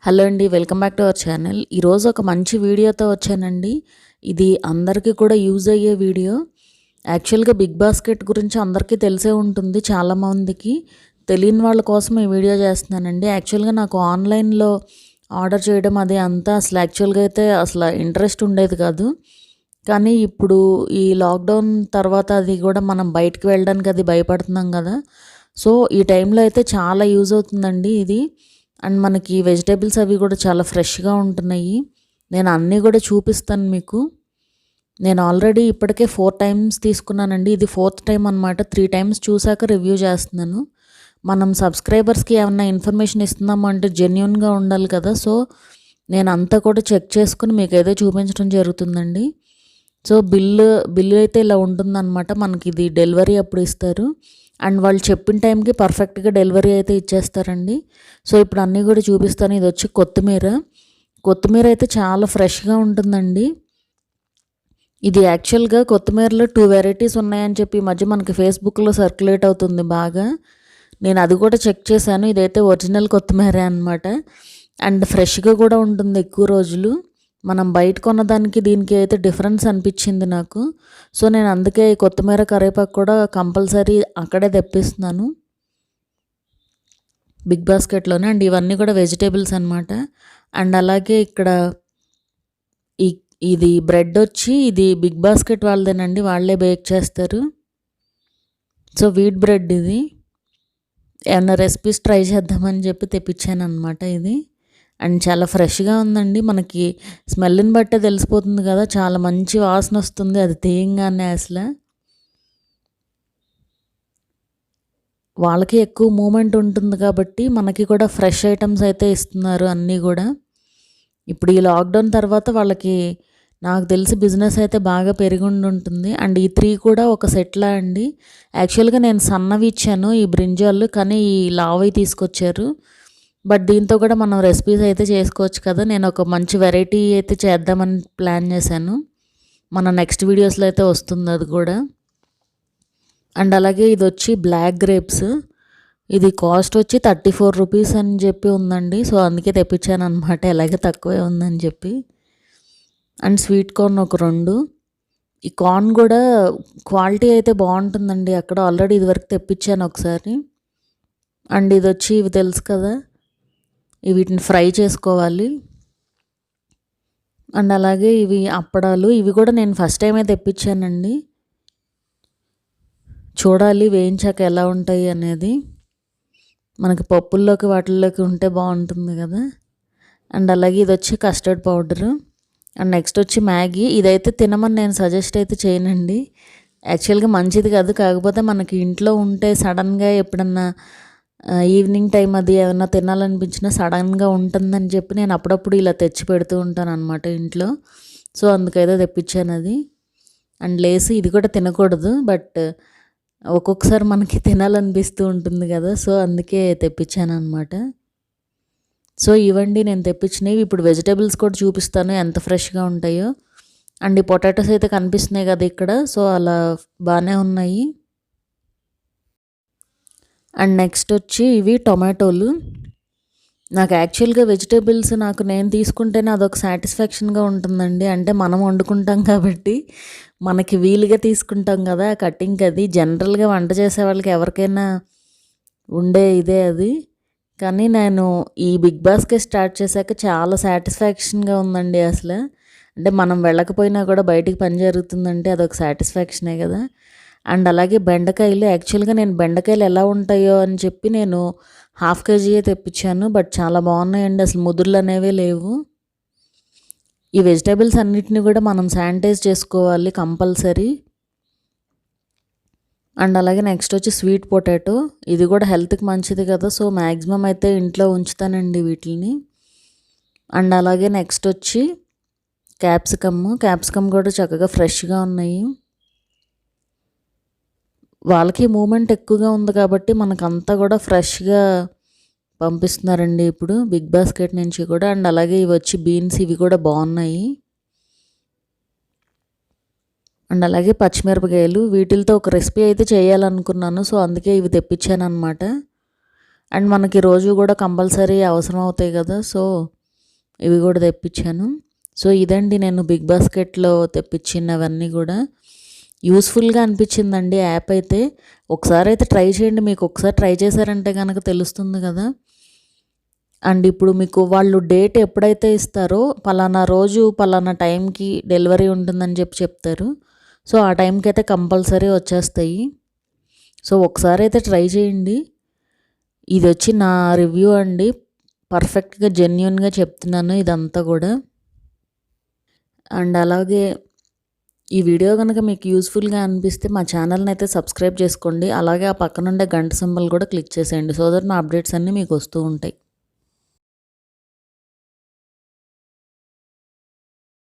Hello అండి, welcome back to our channel. ఈరోజు ఒక మంచి వీడియోతో వచ్చానండి. ఇది అందరికీ కూడా యూజ్ అయ్యే వీడియో. యాక్చువల్గా బిగ్ బాస్కెట్ గురించి అందరికీ తెలిసే ఉంటుంది, చాలామందికి తెలియని వాళ్ళ కోసం ఈ వీడియో చేస్తున్నానండి. యాక్చువల్గా నాకు ఆన్లైన్లో ఆర్డర్ చేయడం అది అంతా యాక్చువల్గా అయితే అసలు ఇంట్రెస్ట్ ఉండేది కాదు. కానీ ఇప్పుడు ఈ లాక్డౌన్ తర్వాత అది కూడా మనం బయటకు వెళ్ళడానికి అది భయపడుతున్నాం కదా. సో ఈ టైంలో అయితే చాలా యూజ్ అవుతుందండి ఇది. అండ్ మనకి వెజిటేబుల్స్ అవి కూడా చాలా ఫ్రెష్గా ఉంటున్నాయి. నేను అన్నీ కూడా చూపిస్తాను మీకు. నేను ఆల్రెడీ ఇప్పటికే 4 టైమ్స్ తీసుకున్నానండి. ఇది 4th టైం అనమాట. 3 టైమ్స్ చూసాక రివ్యూ చేస్తున్నాను. మనం సబ్స్క్రైబర్స్కి ఏమన్నా ఇన్ఫర్మేషన్ ఇస్తున్నాము అంటే జెన్యున్గా ఉండాలి కదా. సో నేను అంతా కూడా చెక్ చేసుకుని మీకు అయితే చూపించడం జరుగుతుందండి. సో బిల్లు అయితే ఇలా ఉంటుందన్నమాట. మనకి ఇది డెలివరీ అప్పుడు ఇస్తారు. అండ్ వాళ్ళు చెప్పిన టైంకి పర్ఫెక్ట్గా డెలివరీ అయితే ఇచ్చేస్తారండి. సో ఇప్పుడు అన్నీ కూడా చూపిస్తాను. ఇది వచ్చి కొత్తిమీర అయితే చాలా ఫ్రెష్గా ఉంటుందండి. ఇది యాక్చువల్గా కొత్తిమీరలో 2 వెరైటీస్ ఉన్నాయని చెప్పి ఈ మధ్య మనకి ఫేస్బుక్లో సర్క్యులేట్ అవుతుంది బాగా. నేను అది కూడా చెక్ చేశాను. ఇదైతే ఒరిజినల్ కొత్తిమీర అనమాట. అండ్ ఫ్రెష్గా కూడా ఉంటుంది ఎక్కువ రోజులు. మనం బయట కొన్నదానికి దీనికి అయితే డిఫరెన్స్ అనిపించింది నాకు. సో నేను అందుకే కొత్తిమీర కరివేపాకు కూడా కంపల్సరీ అక్కడే తెప్పిస్తున్నాను బిగ్ బాస్కెట్లోనే. అండ్ ఇవన్నీ కూడా వెజిటేబుల్స్ అనమాట. అండ్ అలాగే ఇక్కడ ఇది బ్రెడ్ వచ్చి ఇది బిగ్ బాస్కెట్ వాళ్ళదేనండి, వాళ్ళే బేక్ చేస్తారు. సో వీట్ బ్రెడ్ ఇది. ఏమన్నా రెసిపీస్ ట్రై చేద్దామని చెప్పి తెప్పించాను అనమాట ఇది. అండ్ చాలా ఫ్రెష్గా ఉందండి. మనకి స్మెల్ని బట్టే తెలిసిపోతుంది కదా, చాలా మంచి వాసన వస్తుంది అది తీయంగానే. అసలు వాళ్ళకి ఎక్కువ మూమెంట్ ఉంటుంది కాబట్టి మనకి కూడా ఫ్రెష్ ఐటమ్స్ అయితే ఇస్తున్నారు అన్నీ కూడా. ఇప్పుడు ఈ లాక్డౌన్ తర్వాత వాళ్ళకి నాకు తెలిసి బిజినెస్ అయితే బాగా పెరిగి ఉంటుంది. అండ్ ఈ 3 కూడా ఒక సెట్లా అండి. యాక్చువల్గా నేను సన్నవి ఇచ్చాను ఈ బ్రింజాలు, కానీ ఈ లావవి తీసుకొచ్చారు. బట్ దీంతో కూడా మనం రెసిపీస్ అయితే చేసుకోవచ్చు కదా. నేను ఒక మంచి వెరైటీ అయితే చేద్దామని ప్లాన్ చేశాను. మన నెక్స్ట్ వీడియోస్లో అయితే వస్తుంది అది కూడా. అండ్ అలాగే ఇది వచ్చి బ్లాక్ గ్రేప్స్. ఇది కాస్ట్ వచ్చి 34 రూపీస్ అని చెప్పి ఉందండి. సో అందుకే తెప్పించాను అనమాట, ఎలాగే తక్కువే ఉందని చెప్పి. అండ్ స్వీట్ కార్న్ ఒక 2. ఈ కార్న్ కూడా క్వాలిటీ అయితే బాగుంటుందండి. అక్కడ ఆల్రెడీ ఇదివరకు తెప్పించాను ఒకసారి. అండ్ ఇది వచ్చి ఇవి తెలుసు కదా, వీటిని ఫ్రై చేసుకోవాలి. అండ్ అలాగే ఇవి అప్పడాలు. ఇవి కూడా నేను ఫస్ట్ టైమే తెప్పించానండి. చూడాలి వేయించాక ఎలా ఉంటాయి అనేది. మనకి పప్పుల్లోకి వాటిల్లోకి ఉంటే బాగుంటుంది కదా. అండ్ అలాగే ఇది వచ్చి కస్టర్డ్ పౌడరు. అండ్ నెక్స్ట్ వచ్చి మ్యాగీ. ఇదైతే తినమని నేను సజెస్ట్ అయితే చేయనండి. యాక్చువల్గా మంచిది కాదు, కాకపోతే మనకి ఇంట్లో ఉంటే సడన్గా ఎప్పుడన్నా ఈవినింగ్ టైం అది ఏమన్నా తినాలనిపించినా సడన్గా ఉంటుందని చెప్పి నేను అప్పుడప్పుడు ఇలా తెచ్చి పెడుతూ ఉంటాను అనమాట ఇంట్లో. సో అందుకైతే తెప్పించాను అది. అండ్ లేసి ఇది కూడా తినకూడదు, బట్ ఒక్కొక్కసారి మనకి తినాలనిపిస్తూ ఉంటుంది కదా. సో అందుకే తెప్పించాను అనమాట. సో ఇవండి నేను తెప్పించినవి. ఇప్పుడు వెజిటేబుల్స్ కూడా చూపిస్తాను ఎంత ఫ్రెష్గా ఉంటాయో. అండ్ ఈ పొటాటోస్ అయితే కనిపిస్తున్నాయి కదా ఇక్కడ. సో అలా బాగానే ఉన్నాయి. అండ్ నెక్స్ట్ వచ్చి ఇవి టొమాటోలు. నాకు యాక్చువల్గా వెజిటేబుల్స్ నేను తీసుకుంటేనే అదొక సాటిస్ఫాక్షన్గా ఉంటుందండి. అంటే మనం వండుకుంటాం కాబట్టి మనకి వీలుగా తీసుకుంటాం కదా కటింగ్. అది జనరల్గా వంట చేసే వాళ్ళకి ఎవరికైనా ఉండే ఇదే అది. కానీ నేను ఈ బిగ్ బాస్కెట్ స్టార్ట్ చేశాక చాలా సాటిస్ఫాక్షన్గా ఉందండి అసలు. అంటే మనం వెళ్ళకపోయినా కూడా బయటికి పని జరుగుతుందంటే అదొక సాటిస్ఫాక్షనే కదా. అండ్ అలాగే బెండకాయలు. యాక్చువల్గా నేను బెండకాయలు ఎలా ఉంటాయో అని చెప్పి నేను 1/2 kg తెప్పించాను. బట్ చాలా బాగున్నాయండి, అసలు ముదుర్లు అనేవే లేవు. ఈ వెజిటేబుల్స్ అన్నిటిని కూడా మనం శానిటైజ్ చేసుకోవాలి కంపల్సరీ. అండ్ అలాగే నెక్స్ట్ వచ్చి స్వీట్ పొటాటో. ఇది కూడా హెల్త్కి మంచిది కదా. సో మ్యాక్సిమం అయితే ఇంట్లో ఉంచుతానండి వీటిని. అండ్ అలాగే నెక్స్ట్ వచ్చి క్యాప్సికమ్ కూడా చక్కగా ఫ్రెష్గా ఉన్నాయి. వాళ్ళకి మూమెంట్ ఎక్కువగా ఉంది కాబట్టి మనకంతా కూడా ఫ్రెష్గా పంపిస్తున్నారండి ఇప్పుడు బిగ్ బాస్కెట్ నుంచి కూడా. అండ్ అలాగే ఇవి వచ్చి బీన్స్, ఇవి కూడా బాగున్నాయి. అండ్ అలాగే పచ్చిమిరపకాయలు. వీటితో ఒక రెసిపీ అయితే చేయాలనుకున్నాను. సో అందుకే ఇవి తెప్పించాను అనమాట. అండ్ మనకి రోజు కూడా కంపల్సరీ అవసరం అవుతాయి కదా. సో ఇవి కూడా తెప్పించాను. సో ఇదండి నేను బిగ్ బాస్కెట్‌లో తెప్పించినవన్నీ కూడా. యూస్‌ఫుల్‌గా అనిపించిందండి యాప్ అయితే. ఒకసారి అయితే ట్రై చేయండి. మీకు ఒకసారి ట్రై చేశారంటే గనక తెలుస్తుంది కదా! అండ్ ఇప్పుడు మీకు వాళ్ళు డేట్ ఎప్పుడైతే ఇస్తారో పలానా రోజు పలానా టైంకి డెలివరీ ఉంటుందని చెప్తారు. సో ఆ టైంకి అయితే కంపల్సరీ వచ్చేస్తాయి. సో ఒకసారి అయితే ట్రై చేయండి. ఇది వచ్చి నా రివ్యూ అండి. పర్ఫెక్ట్‌గా జెన్యూన్‌గా చెప్తున్నాను ఇదంతా కూడా. అండ్ అలాగే ఈ వీడియో కనుక మీకు యూస్‌ఫుల్‌గా అనిపిస్తే మా ఛానల్‌ని అయితే సబ్స్క్రైబ్ చేసుకోండి. అలాగే ఆ పక్కనుండే గంట సింబల్ కూడా క్లిక్ చేసేయండి. సో దట్ నా అప్డేట్స్ అన్నీ మీకు వస్తూ ఉంటాయి.